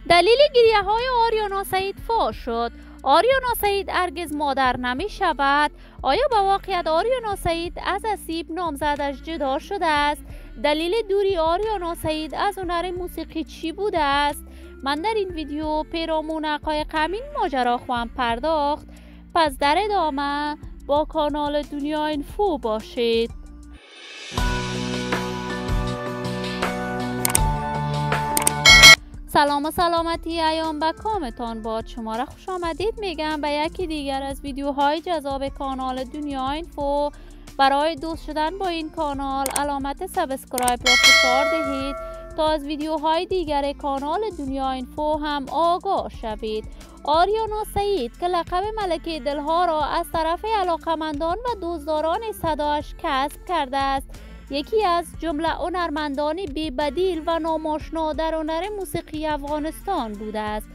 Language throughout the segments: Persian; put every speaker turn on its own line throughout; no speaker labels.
دلیل گریه‌های آریانا سعید فاش شد. آریانا سعید هرگز مادر نمی شود. آیا با واقعیت آریانا سعید از اسیب نامزدش جدا شده است؟ دلیل دوری آریانا سعید از هنر موسیقی چی بوده است؟ من در این ویدیو پیرامون حقایق همین ماجرا خواهم پرداخت. پس در ادامه با کانال دنیا اینفو باشید. سلام و سلامتی ایام به کامتان باد. شما را خوش آمدید میگم به یکی دیگر از ویدیوهای جذاب کانال دنیا اینفو. برای دوست شدن با این کانال علامت سابسکرایب را فشار دهید تا از ویدیوهای دیگر کانال دنیا اینفو هم آگاه شوید. آریانا سعید که لقب ملکه دلها را از طرف علاقمندان و دوستداران صدایش کسب کرده است، یکی از جمله هنرمندان بی‌بدیل و ناماشنا در هنر موسیقی افغانستان بوده است.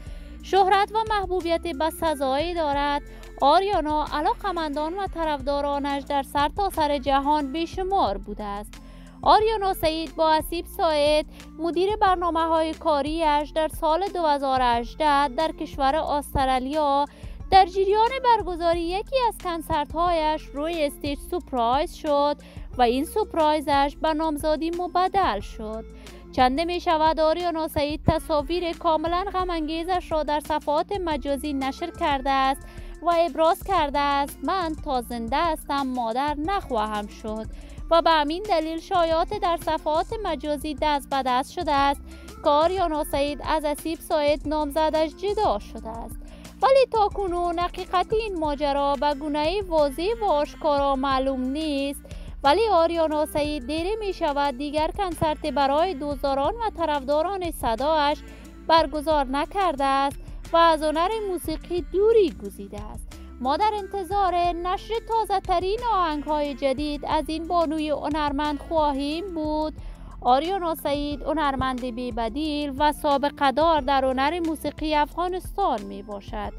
شهرت و محبوبیت بسزایی دارد. آریانا علاقمندان و طرفدارانش در سرتاسر جهان بیشمار بوده است. آریانا سعید با اسیب ساعد مدیر برنامه‌های کاریش در سال 2018 در کشور استرالیا در جریان برگزاری یکی از کنسرت‌هایش روی استیج سورپرایز شد و این سورپرایزش به نامزدی مبدل شد. چند می شود آریانا سعید تصاویر کاملا غم‌انگیزش را در صفحات مجازی نشر کرده است و ابراز کرده است من تا زنده هستم مادر نخواهم شد و به همین دلیل شایعات در صفحات مجازی دست به دست شده است که آریانا سعید از اسیب ساعد نامزدش جدا شده است. ولی تاکنون حقیقت این ماجرا به گونه‌ای واضح و آشکارا معلوم نیست. ولی آریانا سعید دیری می شود دیگر کنسرت برای دوستداران و طرفداران صدایش برگزار نکرده است و از هنر موسیقی دوری گزیده است. ما در انتظار نشر تازه ترین آهنگ‌های جدید از این بانوی هنرمند خواهیم بود. آریانا سعید هنرمند بی‌بدیل و سابقه دار در هنر موسیقی افغانستان می باشد.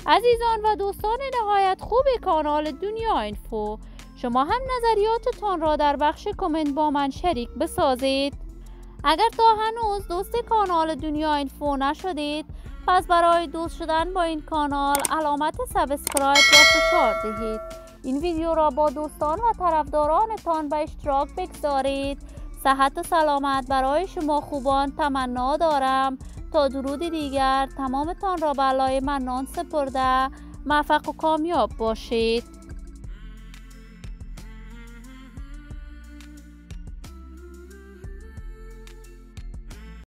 عزیزان و دوستان نهایت خوب کانال دنیا اینفو، شما هم نظریاتتان را در بخش کامنت با من شریک بسازید. اگر تا هنوز دوست کانال دنیا اینفو نشدید، پس برای دوست شدن با این کانال علامت سابسکرایب را فشار دهید. این ویدیو را با دوستان و طرفدارانتان به اشتراک بگذارید. صحت و سلامت برای شما خوبان تمنا دارم. تا درود دیگر تمامتان را به الله منان سپرده موفق و کامیاب باشید.